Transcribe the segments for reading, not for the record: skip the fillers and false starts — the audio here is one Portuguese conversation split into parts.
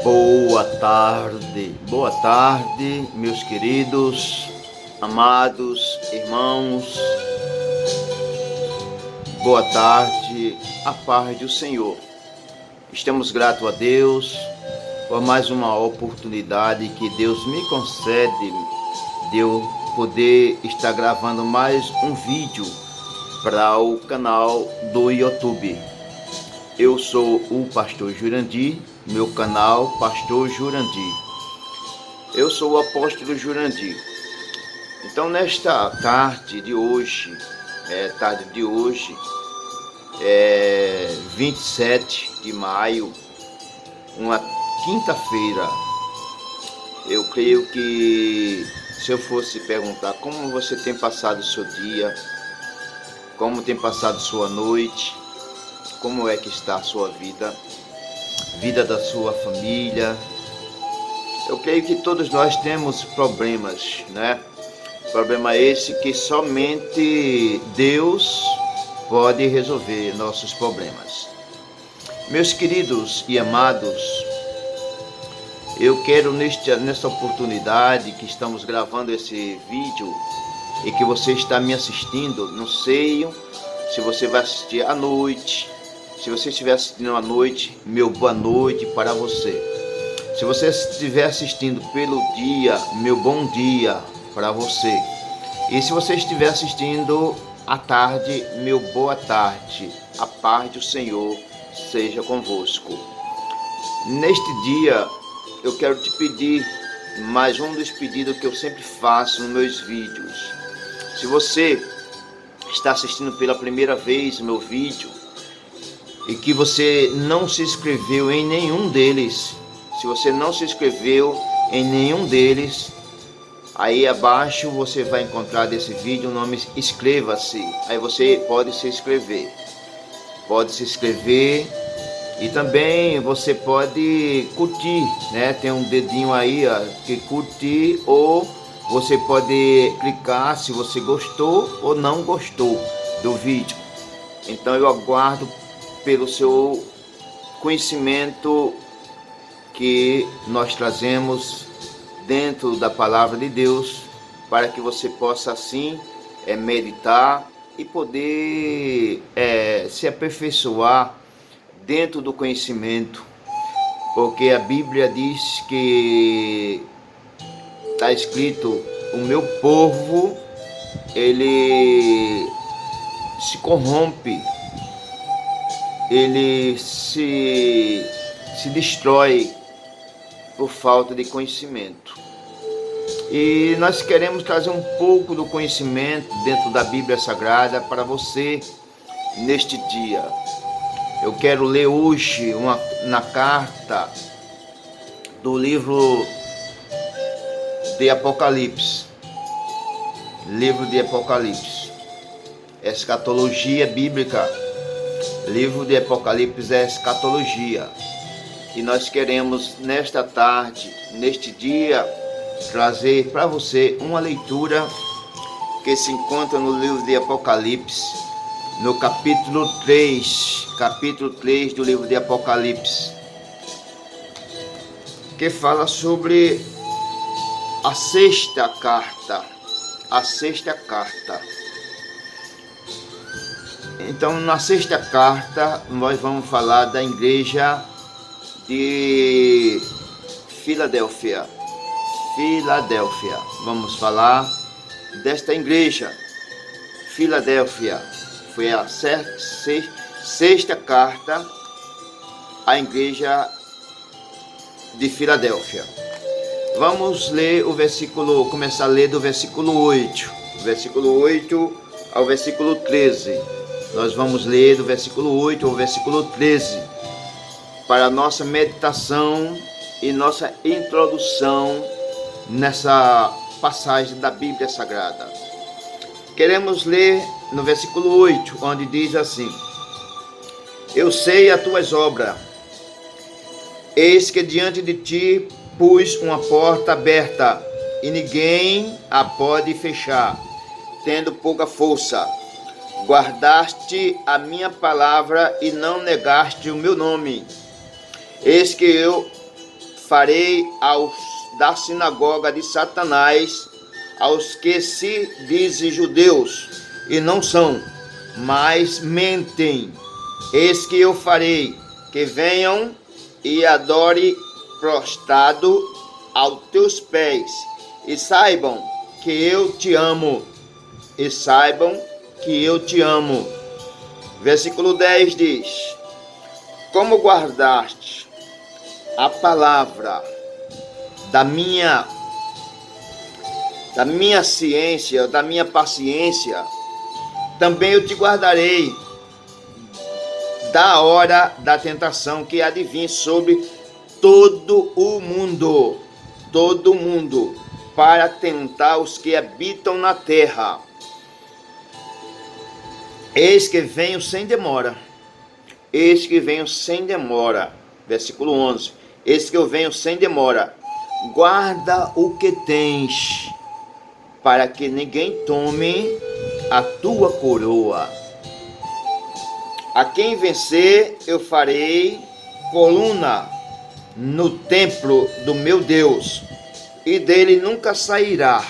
Boa tarde, meus queridos, amados irmãos. Boa tarde, a paz do Senhor. Estamos gratos a Deus por mais uma oportunidade que Deus me concede de eu poder estar gravando mais um vídeo para o canal do YouTube. Eu sou o Pastor Jurandir, meu canal Pastor Jurandir. Eu sou o apóstolo Jurandir. Então nesta tarde de hoje, 27 de maio, uma quinta-feira, eu creio que se eu fosse perguntar como você tem passado o seu dia, como tem passado sua noite, como é que está a sua vida da sua família, eu creio que todos nós temos problemas, né? Problema esse que somente Deus pode resolver nossos problemas. Meus queridos e amados, eu quero nesta oportunidade que estamos gravando esse vídeo e que você está me assistindo, não sei se você vai assistir à noite. Se você estiver assistindo à noite, meu boa noite para você. Se você estiver assistindo pelo dia, meu bom dia para você. E se você estiver assistindo à tarde, meu boa tarde. A paz do Senhor seja convosco. Neste dia, eu quero te pedir mais um dos pedidos que eu sempre faço nos meus vídeos. Se você está assistindo pela primeira vez o meu vídeo e que você não se inscreveu em nenhum deles, se você não se inscreveu em nenhum deles, aí abaixo você vai encontrar desse vídeo o nome inscreva-se. Aí você pode se inscrever. E também você pode curtir, né? Tem um dedinho aí, ó, que curtir, ou você pode clicar se você gostou ou não gostou do vídeo. Então eu aguardo pelo seu conhecimento que nós trazemos dentro da palavra de Deus, para que você possa assim meditar e poder se aperfeiçoar dentro do conhecimento, porque a Bíblia diz que está escrito: o meu povo ele se corrompe, ele se destrói por falta de conhecimento. E nós queremos trazer um pouco do conhecimento dentro da Bíblia Sagrada para você neste dia. Eu quero ler hoje na carta do livro de Apocalipse. Livro de Apocalipse. Escatologia bíblica. Livro de Apocalipse é escatologia. E nós queremos nesta tarde, neste dia, trazer para você uma leitura que se encontra no livro de Apocalipse, no capítulo 3 do livro de Apocalipse, que fala sobre a sexta carta. Então, na sexta carta, nós vamos falar da igreja de Filadélfia. Vamos falar desta igreja. Filadélfia foi a sexta carta à igreja de Filadélfia. Vamos ler começar a ler do versículo 8. Versículo 8 ao versículo 13. Nós vamos ler do versículo 8 ao versículo 13 para a nossa meditação e nossa introdução nessa passagem da Bíblia Sagrada. Queremos ler no versículo 8, onde diz assim: eu sei as tuas obras, eis que diante de ti pus uma porta aberta, e ninguém a pode fechar, tendo pouca força. Guardaste a minha palavra e não negaste o meu nome. Eis que eu farei aos da sinagoga de Satanás, aos que se dizem judeus e não são, mas mentem. Eis que eu farei que venham e adore prostrado aos teus pés, e saibam que eu te amo, e saibam que eu te amo. Versículo 10 diz: como guardaste a palavra da minha ciência, da minha paciência, também eu te guardarei da hora da tentação que há de vir sobre todo mundo, para tentar os que habitam na terra. Eis que venho sem demora. Eis que venho sem demora. Versículo 11. Eis que eu venho sem demora. Guarda o que tens, para que ninguém tome a tua coroa. A quem vencer, eu farei coluna no templo do meu Deus, e dele nunca sairá.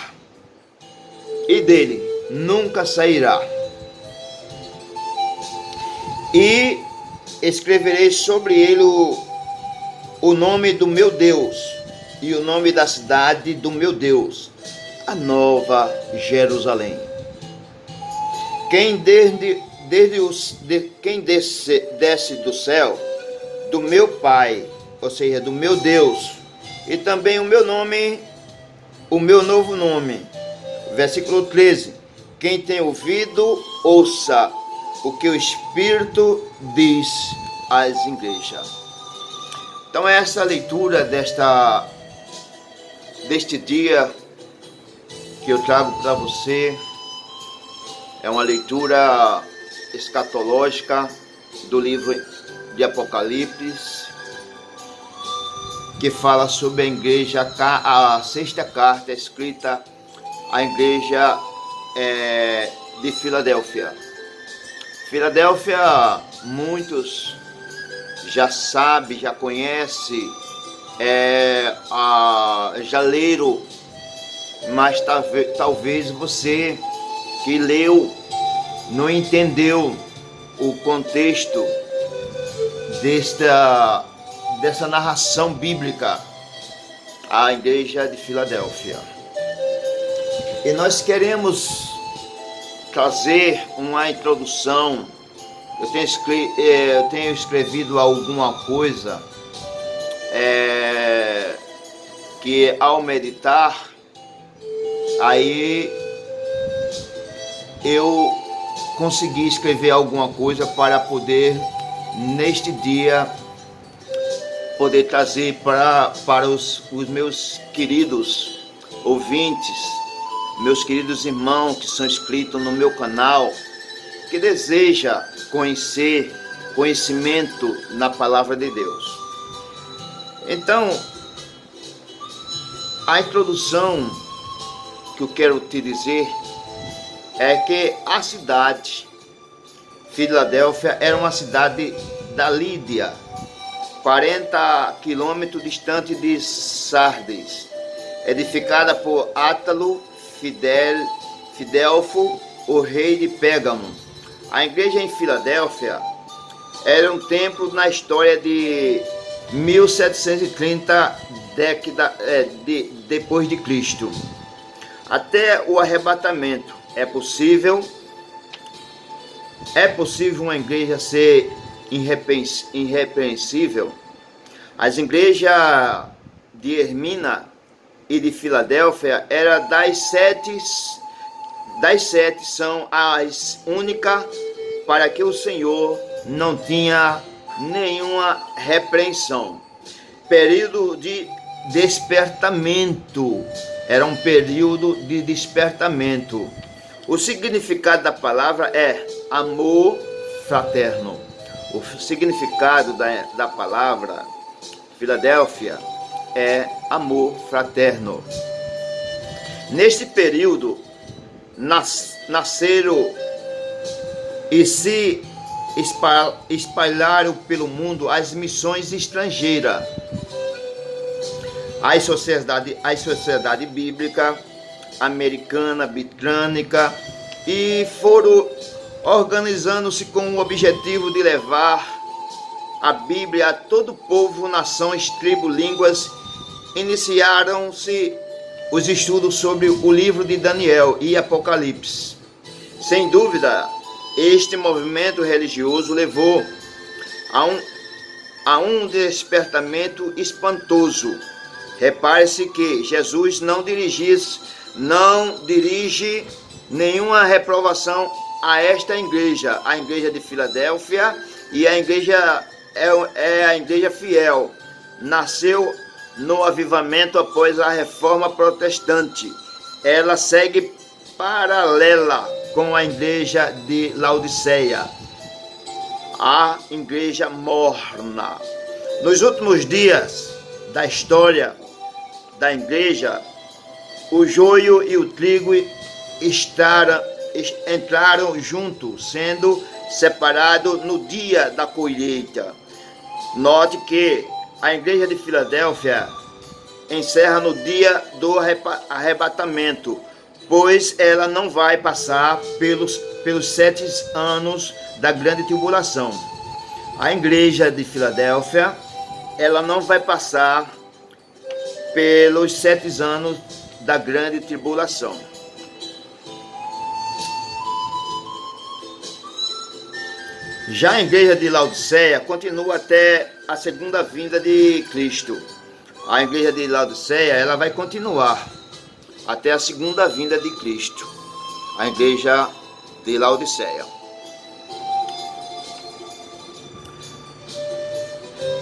E dele nunca sairá. E escreverei sobre ele o nome do meu Deus e o nome da cidade do meu Deus, a nova Jerusalém. Quem desce do céu, do meu Pai, ou seja, do meu Deus, e também o meu nome, o meu novo nome. Versículo 13. Quem tem ouvido, ouça o que o Espírito diz às igrejas. Então essa leitura deste dia que eu trago para você é uma leitura escatológica do livro de Apocalipse, que fala sobre a igreja, a sexta carta escrita à igreja de Filadélfia. Filadélfia, muitos já sabem, já conhecem, já leram, mas talvez você que leu não entendeu o contexto dessa narração bíblica, a igreja de Filadélfia. E nós queremos trazer uma introdução. Eu tenho escrevido alguma coisa que ao meditar, aí eu consegui escrever alguma coisa para poder, neste dia, poder trazer para os meus queridos ouvintes, meus queridos irmãos que são inscritos no meu canal, que deseja conhecimento na palavra de Deus. Então, a introdução que eu quero te dizer é que a cidade Filadélfia era uma cidade da Lídia, 40 quilômetros distante de Sardes, edificada por Átalo Fidelfo, o rei de Pérgamo. A igreja em Filadélfia era um templo na história de 1730 depois de Cristo, até o arrebatamento. É possível uma igreja ser irrepreensível? As igrejas de Esmirna e de Filadélfia eram das sete são as únicas para que o Senhor não tinha nenhuma repreensão. Período de despertamento. Era um período de despertamento. O significado da palavra é amor fraterno. O significado da palavra Filadélfia é amor fraterno. Neste período, nasceram e se espalharam pelo mundo as missões estrangeiras. As sociedade bíblica americana, britânica, e foram organizando-se com o objetivo de levar a Bíblia a todo povo, nações, tribos, línguas. Iniciaram-se os estudos sobre o livro de Daniel e Apocalipse. Sem dúvida, este movimento religioso levou a um despertamento espantoso. Repare-se que Jesus não dirige nenhuma reprovação a esta igreja, a igreja de Filadélfia, e a igreja é a igreja fiel. Nasceu no avivamento após a reforma protestante. Ela segue paralela com a igreja de Laodiceia, a igreja morna. Nos últimos dias da história da igreja, o joio e o trigo entraram juntos, sendo separados no dia da colheita. Note que a igreja de Filadélfia encerra no dia do arrebatamento, pois ela não vai passar pelos 7 anos da grande tribulação. A igreja de Filadélfia, ela não vai passar pelos 7 anos da grande tribulação. Já a igreja de Laodiceia continua até a segunda vinda de Cristo. A igreja de Laodiceia, ela vai continuar até a segunda vinda de Cristo. A igreja de Laodiceia.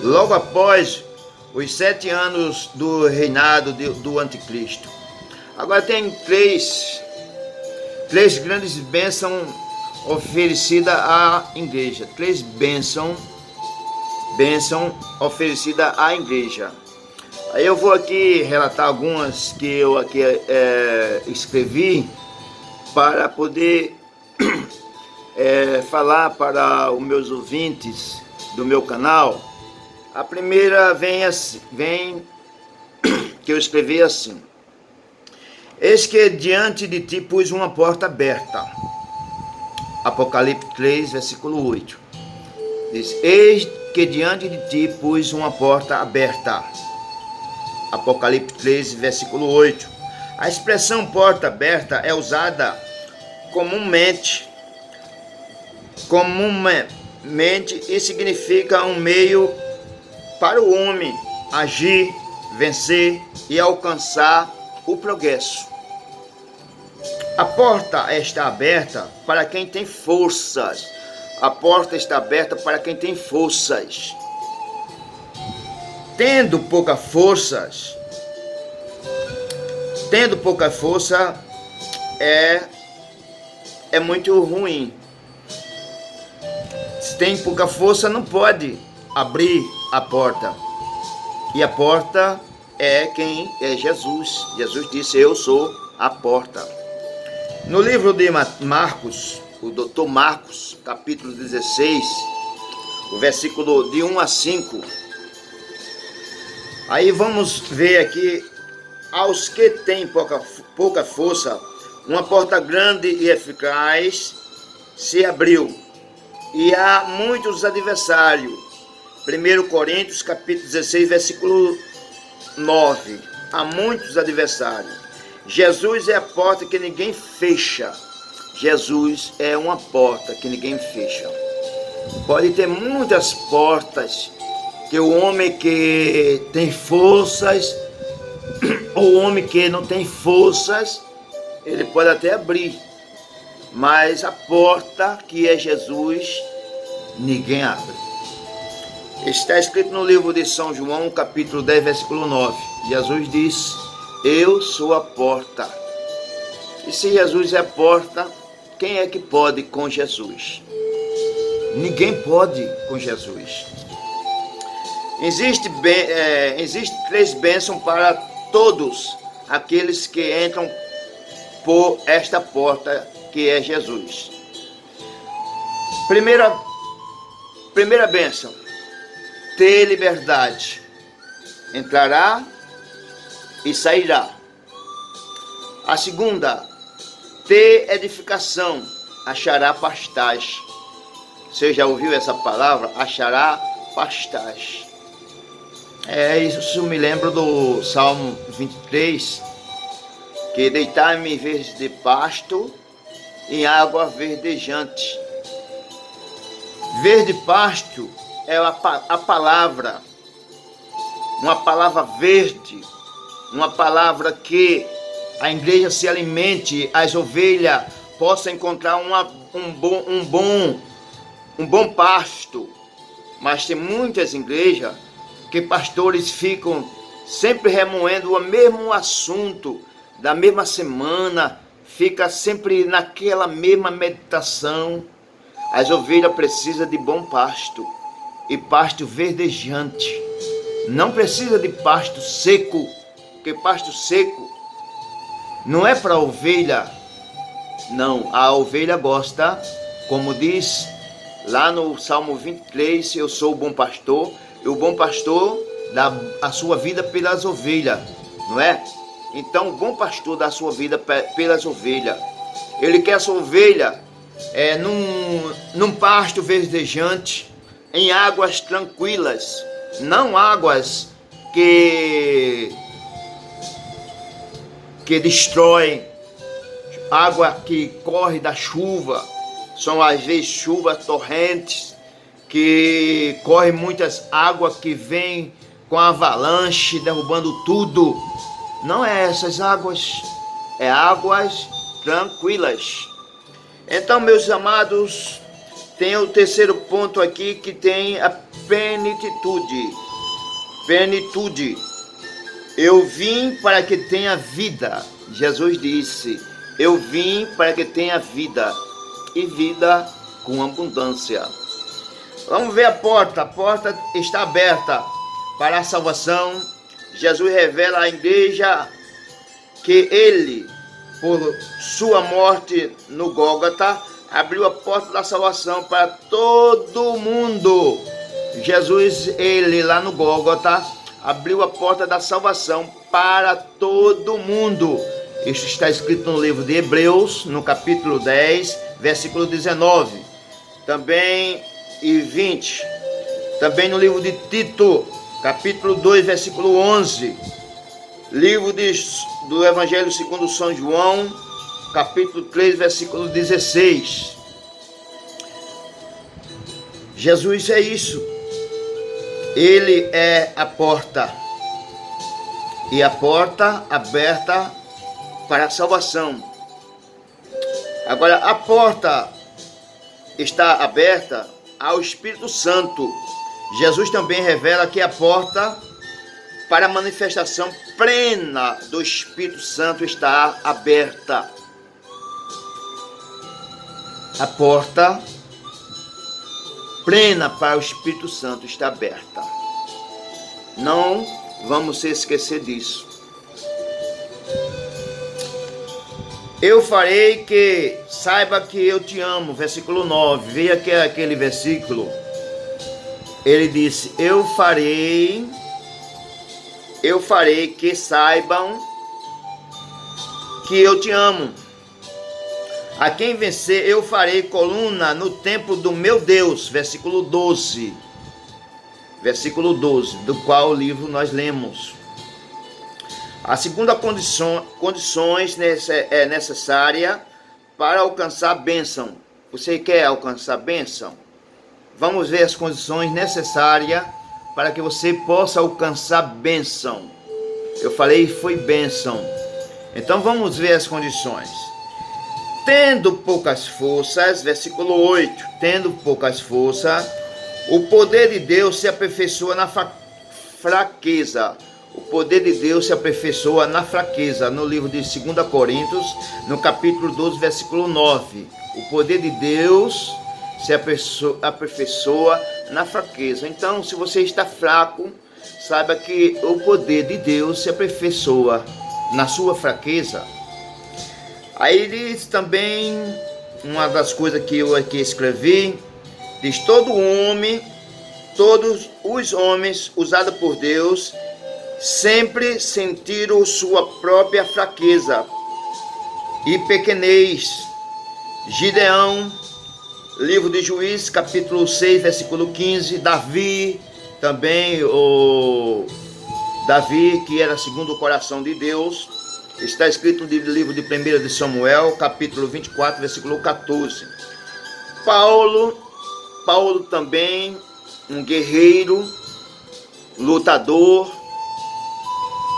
Logo após os 7 anos do reinado do anticristo. Agora tem três grandes bênçãos oferecidas à igreja. 3 bênçãos oferecidas à igreja. Aí eu vou aqui relatar algumas que eu aqui escrevi para poder falar para os meus ouvintes do meu canal. A primeira vem que eu escrevi assim: eis que diante de ti pus uma porta aberta. Apocalipse 3, versículo 8. Diz: eis que diante de ti pus uma porta aberta. Apocalipse 3, versículo 8. A expressão porta aberta é usada comumente e significa um meio para o homem agir, vencer e alcançar o progresso. A porta está aberta para quem tem forças. A porta está aberta para quem tem forças. Tendo pouca força é muito ruim. Se tem pouca força, não pode abrir a porta. E a porta é quem? É Jesus. Jesus disse: eu sou a porta. No livro de Marcos, o Dr. Marcos, capítulo 16, o versículo de 1 a 5. Aí vamos ver aqui: aos que têm pouca força, uma porta grande e eficaz se abriu, e há muitos adversários. 1 Coríntios, capítulo 16, versículo 9. Há muitos adversários. Jesus é a porta que ninguém fecha. Jesus é uma porta que ninguém fecha. Pode ter muitas portas que o homem que tem forças, ou o homem que não tem forças, ele pode até abrir. Mas a porta que é Jesus, ninguém abre. Está escrito no livro de São João, capítulo 10, versículo 9. Jesus diz: eu sou a porta. E se Jesus é a porta, quem é que pode com Jesus? Ninguém pode com Jesus. Existe 3 bênçãos para todos aqueles que entram por esta porta que é Jesus. Primeira bênção: ter liberdade. Entrará e sairá. A segunda, ter edificação, achará pastagem. Você já ouviu essa palavra? Achará pastagem. Isso me lembra do Salmo 23, que deitar-me em vez de pasto, em água verdejante. Verde pasto é a palavra, uma palavra verde, uma palavra que a igreja se alimente, as ovelhas possam encontrar um bom pasto. Mas tem muitas igrejas que pastores ficam sempre remoendo o mesmo assunto da mesma semana, fica sempre naquela mesma meditação. As ovelhas precisam de bom pasto e pasto verdejante. Não precisa de pasto seco, porque pasto seco não é para a ovelha. Não, a ovelha gosta, como diz lá no Salmo 23, eu sou o bom pastor, e o bom pastor dá a sua vida pelas ovelhas, não é? Então o bom pastor dá a sua vida pelas ovelhas. Ele quer a sua ovelha num pasto verdejante, em águas tranquilas, não águas que destroem, água que corre da chuva. São às vezes chuvas torrentes, que corre muitas águas que vêm com avalanche, derrubando tudo. Não é essas águas, é águas tranquilas. Então, meus amados, tem o terceiro ponto aqui, que tem a plenitude. Plenitude. Eu vim para que tenha vida. Jesus disse, eu vim para que tenha vida, e vida com abundância. Vamos ver a porta está aberta para a salvação. Jesus revela à igreja que ele, por sua morte no Gólgota, abriu a porta da salvação para todo mundo. Jesus, ele lá no Gólgota, abriu a porta da salvação para todo mundo. Isso está escrito no livro de Hebreus, no capítulo 10, versículo 19. Também e 20. Também no livro de Tito, capítulo 2, versículo 11. Livro do Evangelho segundo São João, capítulo 3, versículo 16. Jesus é isso. Ele é a porta. E a porta aberta para a salvação. Agora, a porta está aberta ao Espírito Santo. Jesus também revela que a porta para a manifestação plena do Espírito Santo está aberta. A porta plena para o Espírito Santo está aberta. Não vamos se esquecer disso. Eu farei que saiba que eu te amo, versículo 9. Veja aqui aquele versículo. Ele disse, eu farei que saibam que eu te amo. A quem vencer, eu farei coluna no templo do meu Deus. Versículo 12. Versículo 12, do qual o livro nós lemos. A segunda condições é necessária para alcançar a bênção. Você quer alcançar a bênção? Vamos ver as condições necessárias para que você possa alcançar a bênção. Eu falei foi bênção. Então vamos ver as condições. Tendo poucas forças, versículo 8. Tendo poucas forças, o poder de Deus se aperfeiçoa na fraqueza. O poder de Deus se aperfeiçoa na fraqueza. No livro de 2 Coríntios, no capítulo 12, versículo 9. O poder de Deus se aperfeiçoa na fraqueza. Então, se você está fraco, saiba que o poder de Deus se aperfeiçoa na sua fraqueza. Aí diz também, uma das coisas que eu aqui escrevi, diz todos os homens usados por Deus, sempre sentiram sua própria fraqueza e pequenez. Gideão, livro de Juízes, capítulo 6, versículo 15. Davi, também Davi, que era segundo o coração de Deus, está escrito no livro de 1 de Samuel, capítulo 24, versículo 14. Paulo também, um guerreiro, lutador,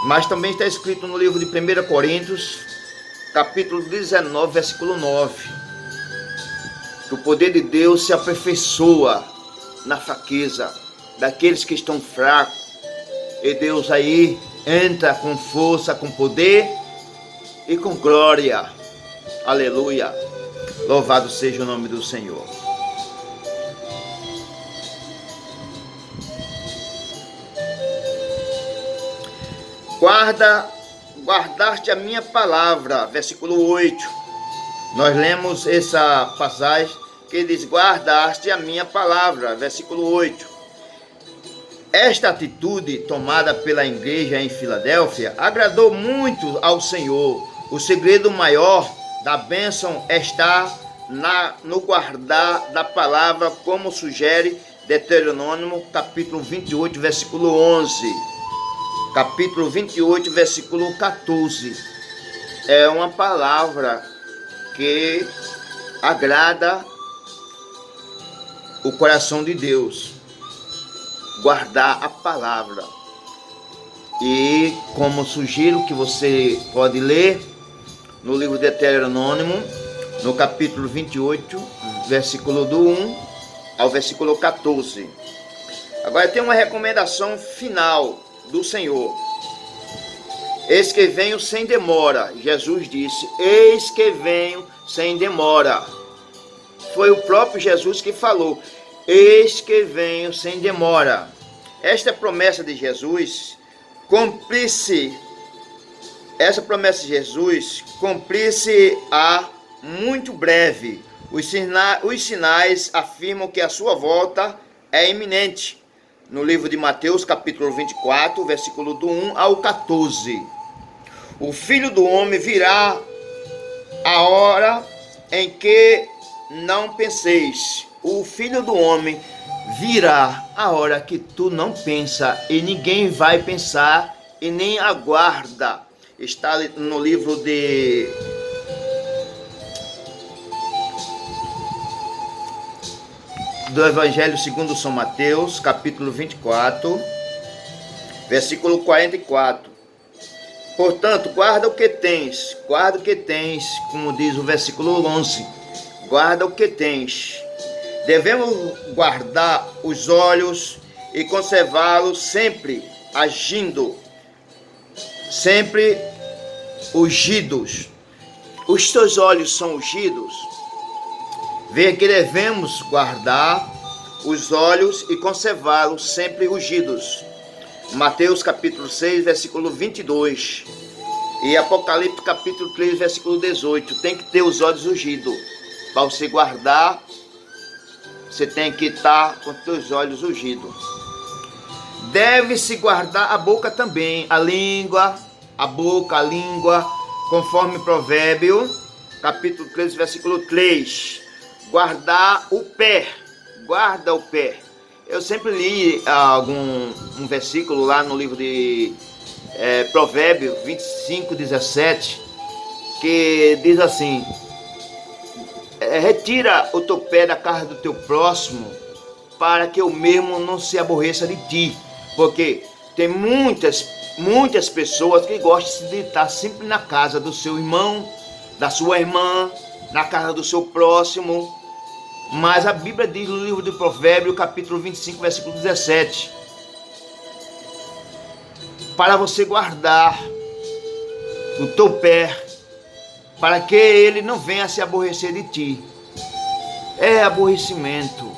mas também está escrito no livro de 1 Coríntios, capítulo 19, versículo 9, que o poder de Deus se aperfeiçoa na fraqueza daqueles que estão fracos, e Deus aí entra com força, com poder e com glória. Aleluia! Louvado seja o nome do Senhor. Guardaste a minha palavra, versículo 8. Nós lemos essa passagem que diz: guardaste a minha palavra, versículo 8. Esta atitude tomada pela igreja em Filadélfia agradou muito ao Senhor. O segredo maior da bênção está no guardar da palavra, como sugere Deuteronômio, capítulo 28, versículo 11. Capítulo 28, versículo 14. É uma palavra que agrada o coração de Deus. Guardar a palavra. E como sugiro que você pode ler no livro de Deuteronômio, no capítulo 28, versículo do 1 ao versículo 14. Agora tem uma recomendação final do Senhor. Eis que venho sem demora. Jesus disse: eis que venho sem demora. Foi o próprio Jesus que falou: eis que venho sem demora. Esta promessa de Jesus cumpre-se a muito breve. Os sinais afirmam que a sua volta é iminente. No livro de Mateus, capítulo 24, versículo do 1 ao 14. O Filho do Homem virá a hora em que não penseis. O Filho do Homem virá a hora que tu não pensa, e ninguém vai pensar e nem aguarda. Está no livro do Evangelho segundo São Mateus, capítulo 24, versículo 44. Portanto, guarda o que tens, como diz o versículo 11, guarda o que tens. Devemos guardar os olhos e conservá-los sempre agindo, sempre ungidos. Os teus olhos são ungidos? Veja que devemos guardar os olhos e conservá-los sempre ungidos. Mateus capítulo 6, versículo 22. E Apocalipse capítulo 3, versículo 18. Tem que ter os olhos ungidos. Para você guardar, você tem que estar com os teus olhos ungidos. Deve-se guardar a boca também, a língua, conforme Provérbio capítulo 13, versículo 3. Guardar o pé, guarda o pé. Eu sempre li um versículo lá no livro de Provérbio 25, 17, que diz assim: retira o teu pé da casa do teu próximo, para que o mesmo não se aborreça de ti. Porque tem muitas pessoas que gostam de estar sempre na casa do seu irmão, da sua irmã, na casa do seu próximo. Mas a Bíblia diz no livro de Provérbios, capítulo 25, versículo 17, para você guardar o teu pé, para que ele não venha se aborrecer de ti. É aborrecimento.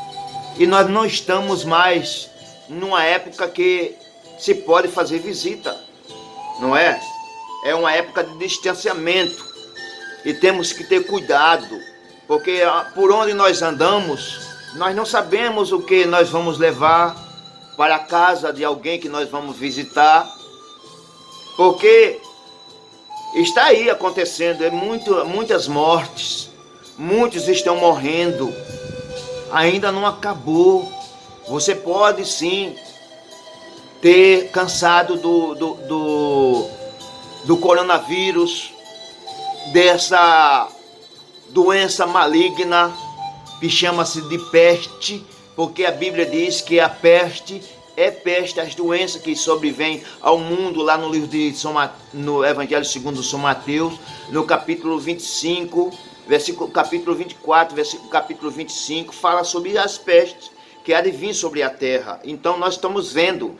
E nós não estamos mais numa época que se pode fazer visita, não é? É uma época de distanciamento. E temos que ter cuidado, porque por onde nós andamos, nós não sabemos o que nós vamos levar para a casa de alguém que nós vamos visitar. Porque está aí acontecendo, muitas mortes, muitos estão morrendo, ainda não acabou. Você pode sim ter cansado do coronavírus, dessa doença maligna que chama-se de peste, porque a Bíblia diz que a peste é peste, as doenças que sobrevêm ao mundo, lá no livro de no Evangelho segundo São Mateus, no capítulo 25, capítulo 24, capítulo 25, fala sobre as pestes que há de vir sobre a terra. Então nós estamos vendo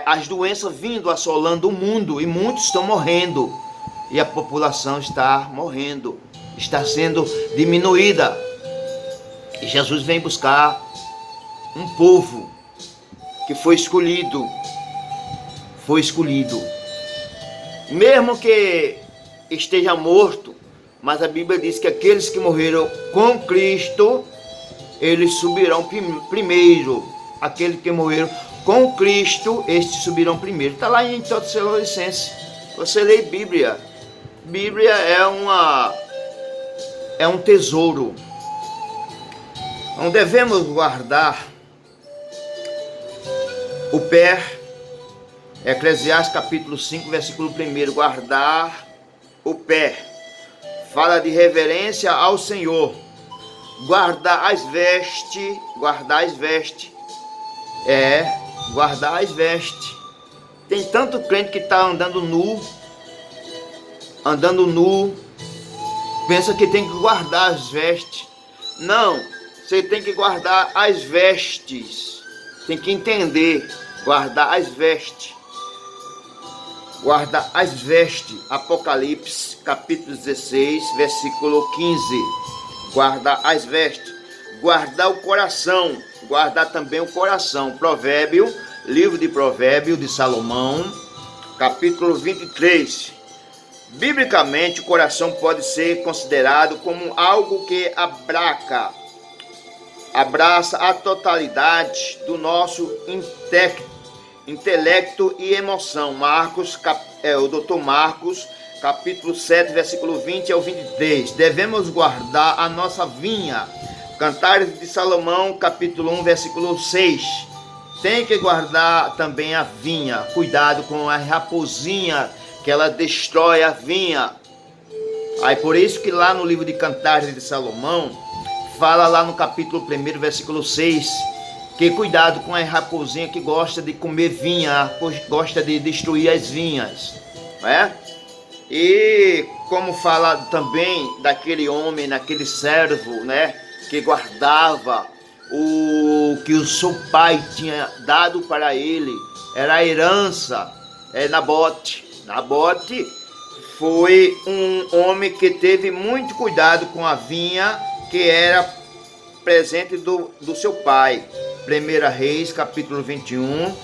as doenças vindo, assolando o mundo, e muitos estão morrendo, e a população está morrendo, está sendo diminuída. E Jesus vem buscar um povo que foi escolhido, mesmo que esteja morto, mas a Bíblia diz que aqueles que morreram com Cristo, eles subirão primeiro. Aqueles que morreram com Cristo, estes subirão primeiro. Está lá em Tessalonicenses. Você lê Bíblia. Bíblia é um tesouro. Não devemos guardar o pé. Eclesiastes capítulo 5, versículo 1. Guardar o pé. Fala de reverência ao Senhor. Guardar as vestes. Guardar as vestes. Guardar as vestes. Tem tanto crente que está andando nu. Pensa que tem que guardar as vestes. Não, você tem que guardar as vestes. Tem que entender. Guardar as vestes. Guardar as vestes. Apocalipse capítulo 16, versículo 15. Guardar as vestes. Guardar o coração. Guardar também o coração. Provérbio, livro de Provérbio de Salomão, capítulo 23. Biblicamente, o coração pode ser considerado como algo que abraça a totalidade do nosso intelecto e emoção. O Dr. Marcos, capítulo 7, versículo 20 ao 23. Devemos guardar a nossa vinha. Cantares de Salomão, capítulo 1, versículo 6. Tem que guardar também a vinha. Cuidado com a raposinha, que ela destrói a vinha. Aí por isso que lá no livro de Cantares de Salomão, fala lá no capítulo 1, versículo 6, que cuidado com a raposinha que gosta de comer vinha, gosta de destruir as vinhas, não é? E como fala também daquele homem, daquele servo, né, que guardava o que o seu pai tinha dado para ele, era a herança, Nabote. Nabote foi um homem que teve muito cuidado com a vinha que era presente do seu pai. 1 Reis, capítulo 21. 1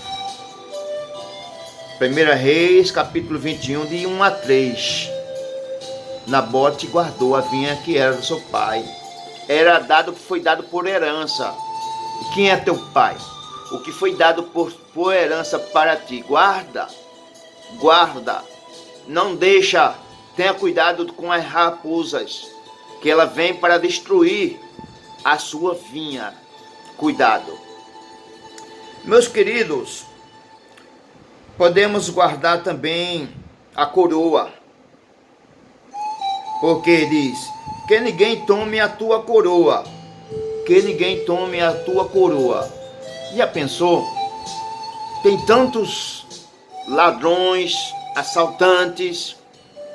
Reis, capítulo 21, de 1 a 3. Nabote guardou a vinha que era do seu pai. Foi dado por herança. E quem é teu pai? O que foi dado por herança para ti? Guarda. Não deixa. Tenha cuidado com as raposas, que ela vem para destruir a sua vinha. Cuidado. Meus queridos, podemos guardar também a coroa. Porque diz: que ninguém tome a tua coroa. Que ninguém tome a tua coroa. Já pensou? Tem tantos ladrões, assaltantes,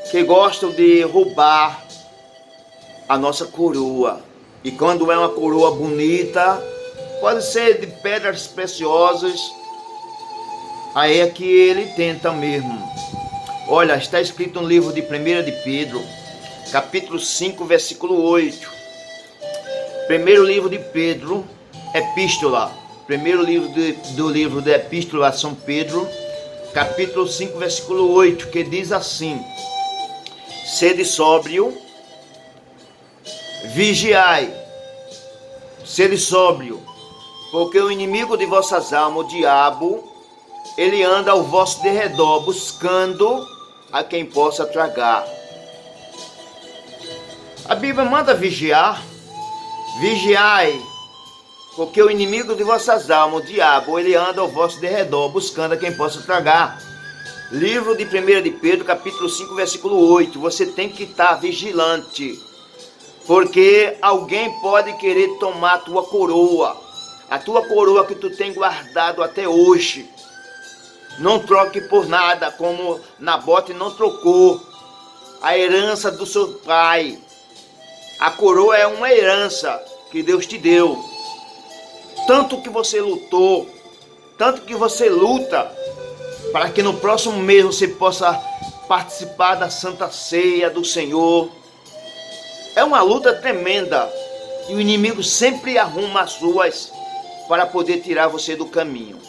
que gostam de roubar a nossa coroa. E quando é uma coroa bonita, pode ser de pedras preciosas, aí é que ele tenta mesmo. Olha, está escrito no livro de 1 de Pedro, capítulo 5, versículo 8. Primeiro livro de Pedro, epístola. Primeiro livro do livro da epístola a São Pedro, capítulo 5, versículo 8, que diz assim: sede sóbrio, vigiai, sede sóbrio, porque o inimigo de vossas almas, o diabo, ele anda ao vosso derredor, buscando a quem possa tragar. A Bíblia manda vigiar. Vigiai, porque o inimigo de vossas almas, o diabo, ele anda ao vosso derredor, buscando a quem possa tragar. Livro de 1 de Pedro, capítulo 5, versículo 8. Você tem que estar vigilante, porque alguém pode querer tomar a tua coroa que tu tem guardado até hoje. Não troque por nada, como Nabote não trocou a herança do seu pai. A coroa é uma herança que Deus te deu. Tanto que você lutou, tanto que você luta, para que no próximo mês você possa participar da Santa Ceia do Senhor. É uma luta tremenda. E o inimigo sempre arruma as suas para poder tirar você do caminho.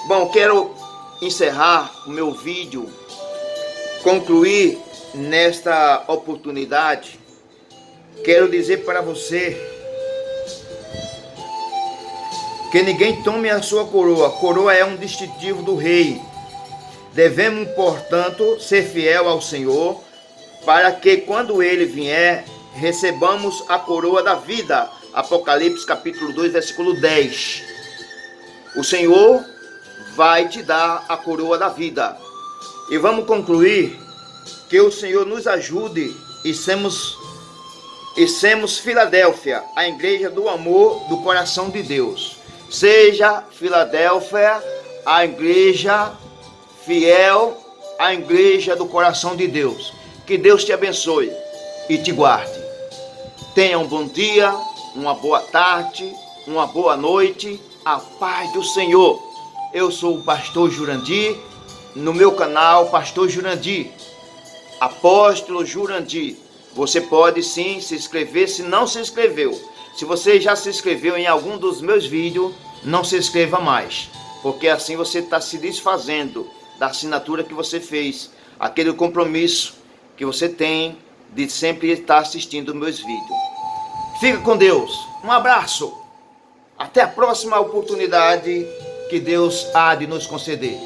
Bom, quero encerrar o meu vídeo, concluir nesta oportunidade. Quero dizer para você que ninguém tome a sua coroa. Coroa é um distintivo do rei. Devemos, portanto, ser fiel ao Senhor, para que quando ele vier, recebamos a coroa da vida. Apocalipse capítulo 2, versículo 10. O Senhor vai te dar a coroa da vida. E vamos concluir que o Senhor nos ajude e semos Filadélfia, a igreja do amor do coração de Deus. Seja Filadélfia, a igreja fiel, a igreja do coração de Deus. Que Deus te abençoe e te guarde. Tenha um bom dia, uma boa tarde, uma boa noite. A paz do Senhor. Eu sou o pastor Jurandir, no meu canal Pastor Jurandir, Apóstolo Jurandir. Você pode sim se inscrever se não se inscreveu. Se você já se inscreveu em algum dos meus vídeos, não se inscreva mais, porque assim você está se desfazendo da assinatura que você fez, aquele compromisso que você tem de sempre estar assistindo meus vídeos. Fica com Deus, um abraço, até a próxima oportunidade que Deus há de nos conceder.